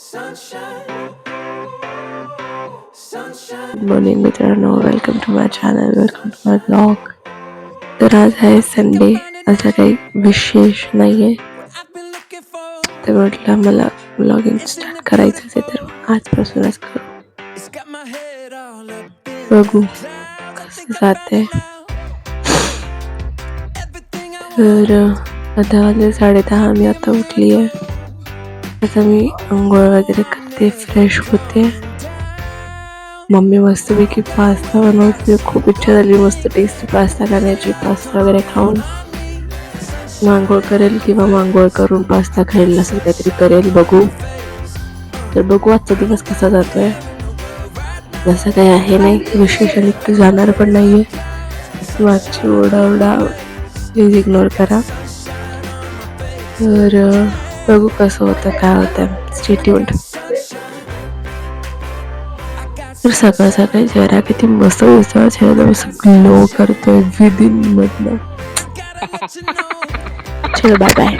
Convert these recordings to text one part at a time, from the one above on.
Good morning मित्रांनो, welcome to my channel, welcome to my blog. तर आज आहे संडे, असं काही विशेष नाही आहे. तर म्हटलं मला ब्लॉगिंग स्टार्ट करायचं आहे, तर आजपासूनच करू. बघू कसं जाते. तर आता वाजले 10:30. मी आता उठली आहे. आता मी आंघोळ वगैरे करते, फ्रेश होते. मम्मी मस्तपैकी पास्ता बनवते. खूप इच्छा झाली मस्त टेस्टी पास्ता खाण्याची. पास्ता वगैरे खाऊन आंघोळ करेल किंवा आंघोळ करून पास्ता खायला असं काहीतरी करेल. बघू. तर बघू आजचा दिवस कसा जातोय. जसं काही आहे नाही विशेष, आणि तू जाणार पण नाहीये. मागची ओरडा प्लीज इग्नोर करा. तर बघू कसं होतं, काय होतं. Stay tuned. तर सकाळ सकाळी चेहरा किती मस्त दिसतो. चेहरा मस्त ग्लो करतोय विदिन मधनं. चलो बाय बाय.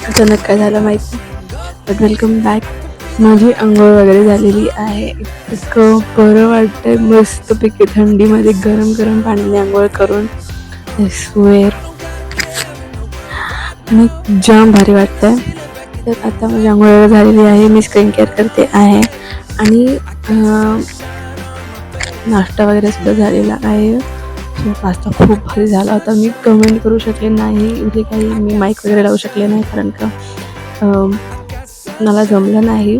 अचानक काय झालं माहिती. But welcome back. माझी आंघोळ वगैरे झालेली आहे. इतकं बरं वाटतंय मस्तपैकी थंडीमध्ये गरम गरम पाण्याने आंघोळ करून. स्वेअर आणि जाम भारी वाटतंय. तर आता माझी आंघोळ वगैरे झालेली आहे. मी स्किन केअर करते आहे आणि नाश्ता वगैरे सुद्धा झालेला आहे. पास्ता खूप भारी झाला होता. मी कमेंट करू शकले नाही, म्हणजे काही मी माईक वगैरे लावू शकले नाही कारण का मला जमलं नाही.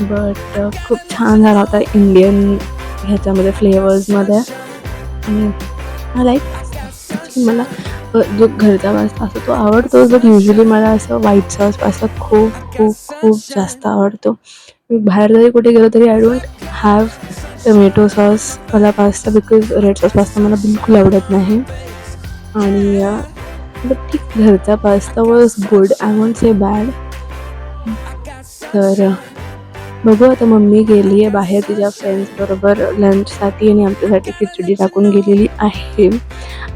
बट खूप छान झाला होता इंडियन ह्याच्यामध्ये फ्लेवर्समध्ये. आणि मला जो घरचा पास्ता असतो तो आवडतो. बट युजली मला असं व्हाईट सॉस पास्ता खूप खूप खूप जास्त आवडतो. मी बाहेर जरी कुठे गेलो तरी I don't have tomato sauce वाला pasta, because red sauce pasta मला बिलकुल आवडत नाही. आणि ठीक, घरचा pasta was good, I won't say bad. तर बघू आता. मम्मी गेली आहे बाहेर तिच्या फ्रेंड्सबरोबर लंचसाठी आणि आमच्यासाठी खिचडी टाकून गेलेली आहे.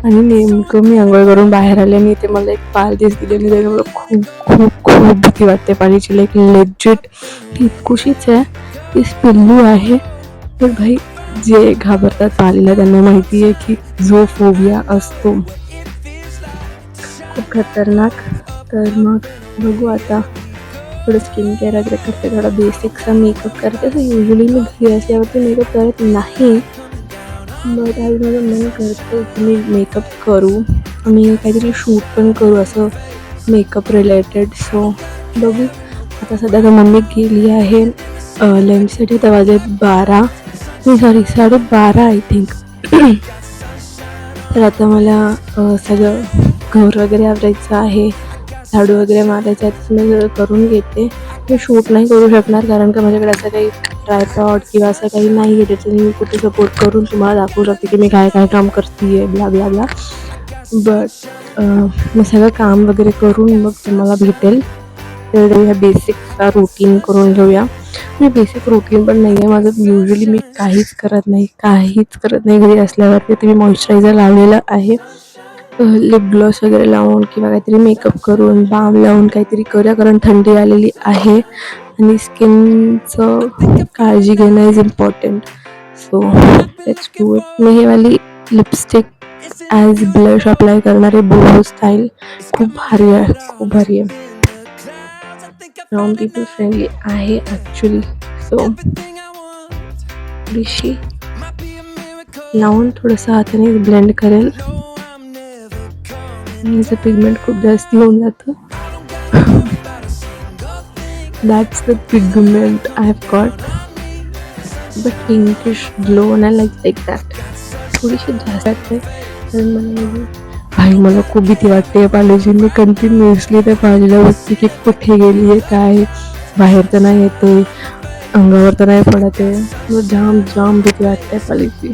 आणि नेमकं मी आंघोळ करून बाहेर आले आणि इथे मला एक पाल दिसलेली. त्याने मला खूप खूप खूप भीती वाटते पाणीची. लाईक लेजिट ती इतकुशीच आहे, ती पिल्लू आहे. तर भाई, जे घाबरतात पालीला त्यांना माहिती आहे की जो फोबिया असतो खूप खतरनाक. तर मग बघू आता. थोडं स्किन केअर वगैरे करते, थोडा बेसिकचा मेकअप करते. तर युजली मी घरी असल्यावरती मेकअप करत नाही. बट आज माझं मन करतं की मी मेकअप करू. मी काहीतरी शूट पण करू असं मेकअप रिलेटेड. सो बघू आता. सध्या तर मम्मी गेली आहे लंचसाठी. तर वाजले 12:30 आय थिंक. तर आता मला सगळं घर वगैरे आवरायचं आहे, झाडू वगैरे मारायचं आहे. तसं मी करून घेते. मी शूट नाही करू शकणार कारण का माझ्याकडे असं काही ट्रायपॉड किंवा असं काही नाही आहे ज्याच्याने मी कुठे सपोर्ट करून तुम्हाला दाखवू शकते की मी काय काय काम करते आहे, ब्ला ब्ला ब्ला. बट मी सगळं काम वगैरे करून मग तुम्हाला भेटेल. तर ह्या बेसिकचा रुटीन करून घेऊया. मी बेसिक रुटीन पण नाही आहे माझं. युजली मी काहीच करत नाही घरी असल्यावरती. तर मी मॉइश्चरायझर लावलेलं आहे. लिप ग्लॉस वगैरे लावून किंवा काहीतरी मेकअप करून बाम लावून काहीतरी करूया, कारण थंडी आलेली आहे आणि स्किनचं काळजी घेणं is important. So let's do it. मी हे वाली लिपस्टिक ॲज ब्लश अप्लाय करणारे बोहो स्टाईल खूप भारी आहे. ब्राऊन पीपल फ्रेंडली आहे ॲक्च्युली. सो थोडीशी लावून थोडंसं हाताने ब्लेंड करेल. याचं पिगमेंट खूप जास्त होऊन जातं. That's the pigment I have got. The pinkish glow आणि लाईक दॅट. थोडीशी जास्त आहे. तर मला खूप भीती वाटते पालीची. मी कंटिन्युअसली त्या पालीला बघते की कुठे गेली आहे, काय बाहेर तर नाही येते, अंगावर तर नाही पडत आहे. मला जाम भीती वाटते पालीची.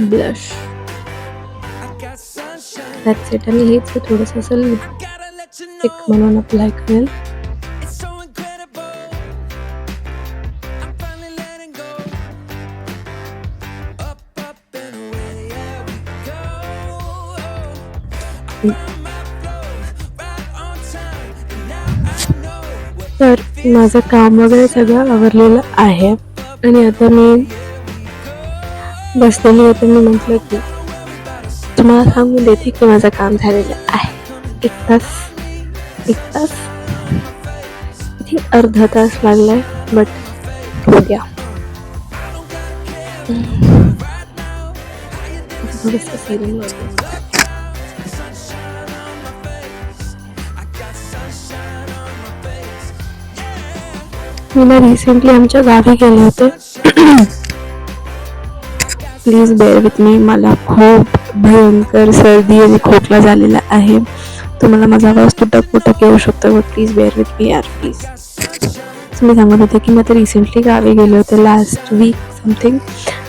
Blush, that's it. आणि हेच थोडंसं असं लिपस्टिक म्हणून अप्लाय करेल. तर माझं काम वगैरे सगळं आवरलेलं आहे आणि आता मी बसलेली होते. मी म्हटलं की तुम्हाला सांगून देते की माझं काम झालेलं आहे. एक तास अर्धा तास लागलाय, बट हो गया. थोडंसं सिरियल वगैरे मी ना रिसेंटली आमच्या गावी गेले होते. Please bear with me. मला खूप भयंकर सर्दी आणि खोकला झालेला आहे. तुम्हाला माझा आवाज तुटक येऊ शकतो, but please bear with me यार, प्लीज. मी सांगत होते की मी आता रिसेंटली गावी गेले होते, लास्ट वीक समथिंग,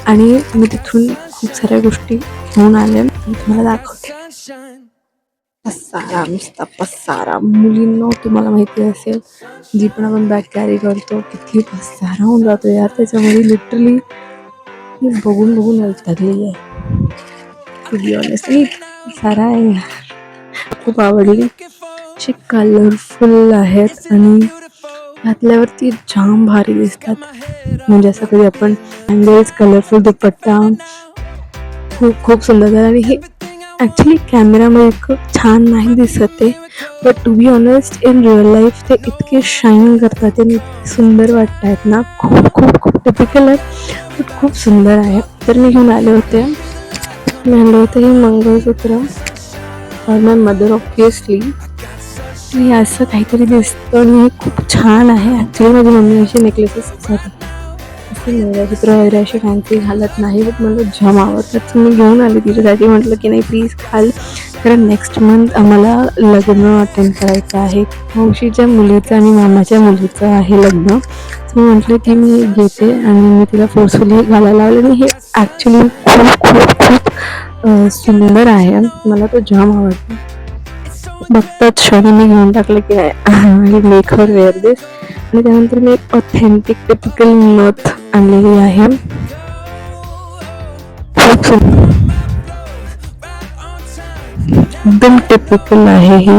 आणि मी तिथून खूप साऱ्या गोष्टी घेऊन आले. मी तुम्हाला दाखवते. पसारा, नुसता पसारा. मुलींना तुम्हाला माहिती असेल, जी पण आपण बॅग कॅरी करतो, किती पसारा होऊन जातो यार त्याच्यामध्ये. लिटरली मी बघून वैतागलेली आहे, टू बी ऑनेस्टली. पसारा आहे यार, खूप आवडली. अशी कलरफुल आहेत आणि घातल्यावरती जाम भारी दिसतात. म्हणजे असं कधी आपण कलरफुल दुपट्टा खूप सुंदर झालं. आणि हे ॲक्च्युली कॅमेरामध्ये इतकं छान नाही दिसत आहे, but to be honest in real life ते इतके शाईन करतात आणि इतके सुंदर वाटत आहेत ना. खूप टिपिकल आहे, बट खूप सुंदर आहे. तर मी घेऊन आले होते. मी आणलं होतं हे मंगळसूत्र फॉर माय मदर ऑब्वियसली. हे असं काहीतरी दिसतं आणि हे खूप छान आहे. ॲक्च्युली माझी मम्मी अशी नेकलेसेस असे मंगळसूत्र वगैरे असे फॅन्सी घालत नाही, बट मला जाम आवडतात. मी घेऊन आले तिच्यासाठी. म्हटलं की नाही प्लीज घाल, कारण नेक्स्ट मंथ आम्हाला लग्न अटेंड करायचं आहे. मावशीच्या मुलीचं आणि मामाच्या मुलीचं आहे लग्न. मी म्हटलं की मी घेते आणि मी तिला फोर्सफुली घालायला लावले. आणि हे ॲक्च्युली खूप सुंदर आहे. मला तो जाम आवडतो. बघताच क्षणी मी घेऊन टाकलं की नाही मेक हर वेअर दिस. आणि त्यानंतर मी एक ऑथेंटिक टिपिकल नथ आणलेली आहे. खूप सुंदर, एकदम टिपिकल आहे ही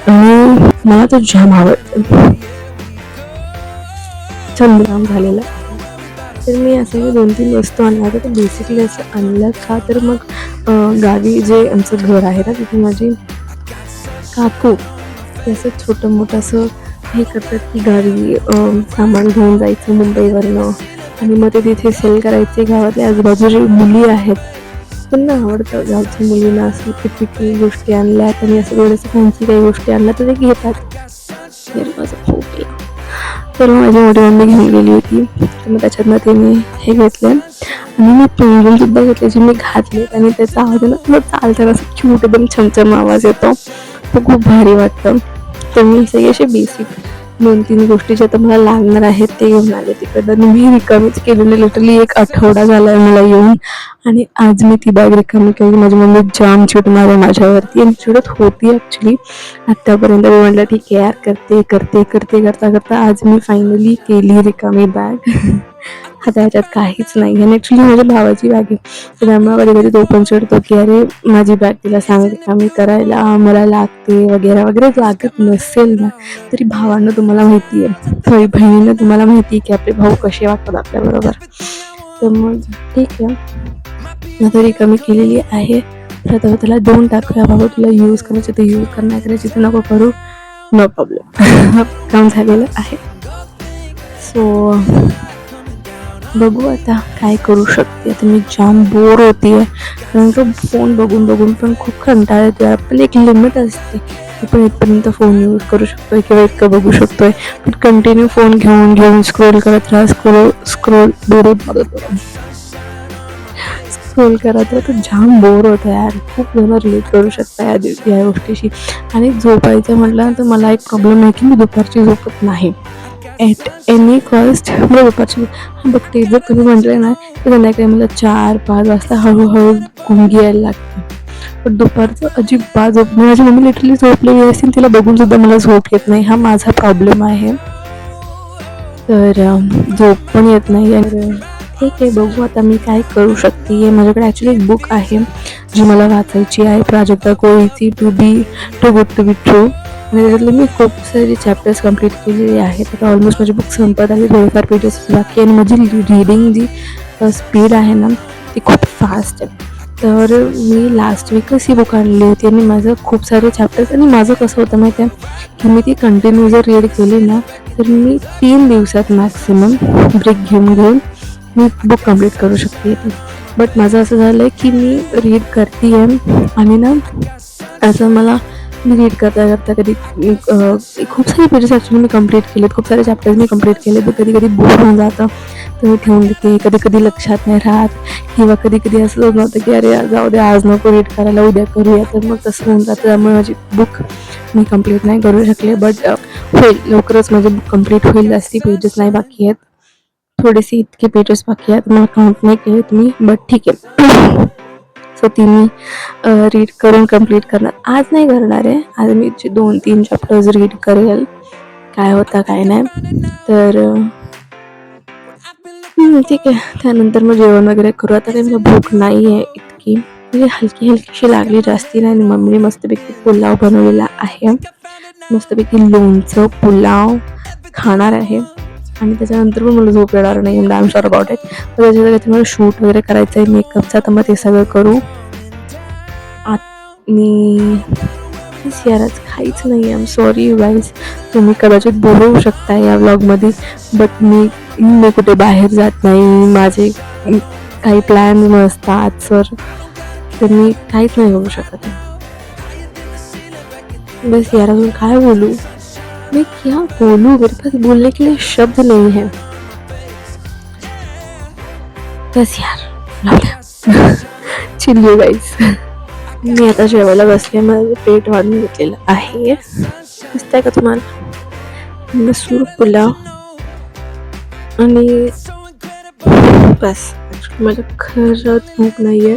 आणि मला तो जाम आवडतो. चंद्राम झालेला. तर मी असं 2-3 वस्तू आणल्या होत्या. तर बेसिकली असं आणलं का, तर मग गावी जे आमचं घर आहे ना, तिथे माझी काकू असं छोटं मोठं असं हे करतात की गावी सामान घेऊन जायचं मुंबईवरनं आणि मग ते तिथे सेल करायचे. गावातल्या आजूबाजूची मुली आहेत, त्यांना आवडतं गावच्या मुलींना असं टिपिकल गोष्टी आणल्यात आणि असं थोडंसं फॅन्सी काही गोष्टी आणल्या तर ते घेतात. तर माझी मोठी मम्मी घेऊन गेली होती, तर मग त्याच्यातनं ते मी हे घेतले आणि मी पेंडलसुद्धा घेतले, जे मी घातले आणि त्याचा आवाज ना थोडं चालताना असं क्यूट एकदम छमछम आवाज येतो, तो खूप भारी वाटतं. तर मी सगळे असे बेसिक 2-3 गोष्टी ज्या आता मला लागणार आहेत ते घेऊन आले तिकडं. मी रिकामीच केलेली, लिटरली 1 आठवडा झाला आहे मला येऊन, आणि आज मी ती बॅग रिकामी केली. माझी मम्मी जाम चिड मारे माझ्यावरती आणि चिडत होती ॲक्च्युली आत्तापर्यंत. मी म्हटलं ठीक आहे यार, करता आज मी फायनली केली रिकामी बॅग. आता याच्यात काहीच नाही. आणि ॲक्च्युली माझ्या भावाची बॅग आहे, तर त्यामुळे कधी तो पण चिडतो की अरे माझी बॅग तिला सांग रिकामी करायला, मला लागते वगैरे लागत नसेल ना तरी भावांना तुम्हाला माहिती आहे, सॉरी बहिणींना तुम्हाला माहिती आहे की आपले भाऊ कसे वागतात आपल्याबरोबर. तर मग ठीक आहे, आता रिकामी केलेली आहे. तर आता त्याला देऊन टाकूया. बाबा तुला यूज करायची तर यूज कर, नाही करायची तर नको करू, नो प्रॉब्लेम. काम झालेलं आहे. सो बघू आता काय करू शकते. आता मी जाम बोर होती आहे, कारण का फोन बघून पण खूप कंटाळा येतो. आपण एक लिमिट असते, आपण इथपर्यंत फोन यूज करू शकतोय किंवा इतकं बघू शकतोय, पण कंटिन्यू फोन घेऊन स्क्रोल करत राहा. स्क्रोल करत राहा, तर जाम बोर होतं यार. खूप जण रिलेट करू शकता या गोष्टीशी. आणि झोपायचं म्हटलं तर मला एक प्रॉब्लेम आहे की मी दुपारची झोपत नाही. ॲट एनी कॉस्ट मला दुपारची बघ ते जर तुम्ही म्हटले ना तर संध्याकाळी मला 4-5 वाजता हळूहळू गुंगी यायला लागते. पण दुपारचं अजिबात झोप नाही. माझी मम्मी लिटरली झोपलेली असतील तिला बघून सुद्धा मला झोप येत नाही. हा माझा प्रॉब्लेम आहे. तर झोप पण येत नाही. आणि ठीक आहे, बघू आता मी काय करू शकते. माझ्याकडे ॲक्च्युली एक बुक आहे जी मला वाचायची आहे, प्राजक्ता कोळीची too good to be true. आणि त्याच्यातले मी खूप सारे चॅप्टर्स कंप्लीट केलेले आहेत. आता ऑलमोस्ट माझी बुक संपत आली, थोडेफार पेजेस बाकी. आणि माझी रीडिंग जी स्पीड आहे ना ती खूप फास्ट आहे. तर मी लास्ट वीकच ही बुक आणली होती आणि माझं खूप सारे चॅप्टर्स. आणि माझं कसं होतं माहिती आहे की मी ती कंटिन्यू जर रीड केली ना तर मी 3 दिवसात मॅक्सिमम ब्रेक घेऊन मी बुक कंप्लीट करू शकते. बट माझं असं झालं आहे की मी रीड करते आहे आणि ना असं मला मी रीड करता कधी खूप सारे पेजेस ॲक्च्युली मी कंप्लीट केलेत, खूप सारे चॅप्टर्स मी कंप्लीट केले. तर कधी बोर होऊन जातं तर मी ठेवून देते. कधी लक्षात नाही राहत किंवा कधी असं होत नव्हतं की अरे जाऊ दे आज नको रीड करायला, उद्या करूया. तर मग तसं होऊन जातं. त्यामुळे माझी बुक मी कंप्लीट नाही करू शकले. बट होईल, लवकरच माझी बुक कंप्लीट होईल. जास्ती पेजेस नाही बाकी आहेत, थोडेसे इतके पेजेस बाकी आहेत, मला काउंट नाही केले तुम्ही. बट ठीक आहे. सो ती मी रीड करून कंप्लीट करणार. आज नाही करणार आहे, आज मी 2-3 चॅप्टर्स रीड करेल, काय होता काय नाही. तर ठीक आहे. त्यानंतर मग जेवण वगैरे करू. आता काही मला भूक नाही आहे इतकी, म्हणजे हलकीशी लागली, जास्ती नाही. मम्मीने मस्तपैकी पुलाव बनवलेला आहे, मस्तपैकी लोणचं पुलाव खाणार आहे. आणि त्याच्यानंतर पण मला झोप येणार नाही, I am sure about it. तर त्याच्यासाठी मला शूट वगैरे करायचं आहे मेकअपचा, तर मग ते सगळं करू. आणि यारच काहीच नाही. I am sorry you guys, तुम्ही कदाचित बोलवू शकता या व्लॉगमध्ये, बट मी कुठे बाहेर जात नाही, माझे काही प्लॅन नसतात सर, तर मी काहीच नाही बोलू शकत. बस यार, अजून काय बोलू मैं, क्या बोलूँ, मेरे पास बोलने के लिए शब्द नहीं है. बस यार चिल यू गाईज. मी आता जेवायला बसले, माझं पेट वाढून घेतलेलं आहे, दिसतंय का तुम्हाला. मसूर पुलाव आणि बस. मला खरंच भूक नाही आहे,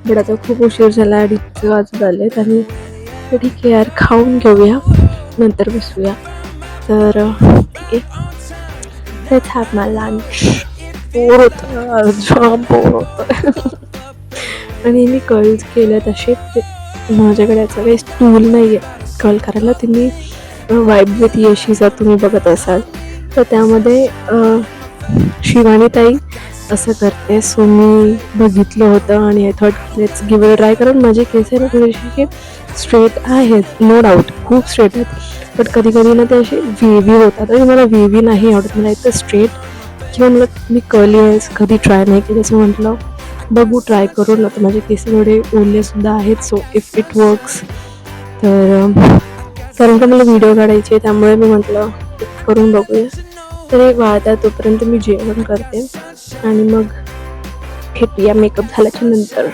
बट आता खूप उशीर झाला, 2:30 वाजत आलेत. आणि ठीक आहे यार, खाऊन घेऊया, नंतर बसूया. तर ठीक आहे, let's have my lunch. Bore होतं, जाम बोर होतं. आणि मी कॉल्स केले तसे, माझ्याकडे याचा काही टूल नाही आहे कॉल करायला. तुम्ही वाईब विथ येशीचा तुम्ही बघत असाल तर त्यामध्ये शिवानी ताई असं करते. सो मी बघितलं होतं आणि I thought let's give a try. कारण माझे केस आहे ना थोडेसे स्ट्रेट आहेत, नो डाऊट खूप स्ट्रेट आहेत, बट कधी ना ते असे वेवी होतात आणि मला वेवी नाही आवडत. मला एकतर स्ट्रेट किंवा मला मी कर्ली हेअर्स कधी ट्राय नाही केले. असं म्हटलं बघू ट्राय करून. आता माझे केस थोडे ओलेसुद्धा आहेत, सो इफ इट वर्क्स तर. कारण का मला व्हिडिओ काढायचे, त्यामुळे मी म्हटलं करून बघूया. तर एक वाळता तोपर्यंत मी जेवण करते आणि मग भेटूया मेकअप झाल्याच्या नंतर.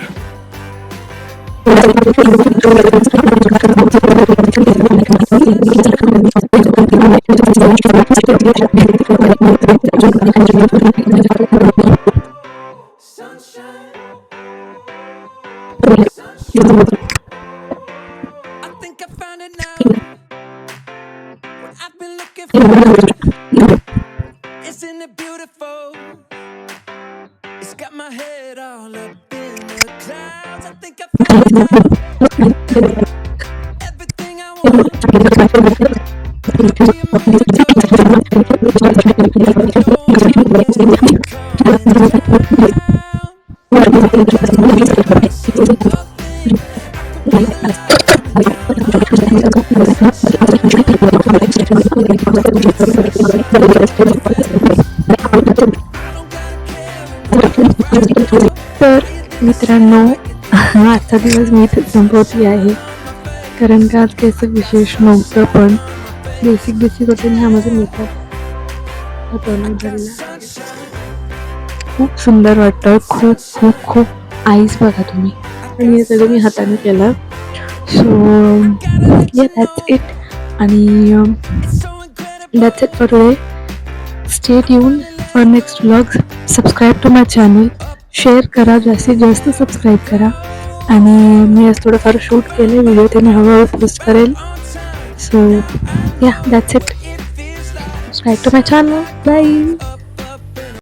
Isn't it beautiful? It's got my head all up in the clouds. I think I found everything I want. तर मित्रांनो, आजचा दिवस मी इथे संपवती आहे, कारण का आज काही असं विशेष नव्हतं, पण बेसिक होते. हा माझा मेकअप खूप सुंदर वाटतं, खूप आईस बघा तुम्ही. आणि हे सगळं मी हाताने केलं. So yeah that's it. आणि that's it for today. Stay tune for next vlogs. Subscribe to my channel. Share करा, जास्तीत जास्त सबस्क्राईब करा. आणि मी आज थोडंफार शूट केलं व्हिडिओ, ते मी हळूहळू पोस्ट करेल. So yeah, that's it. Subscribe to my channel. Bye.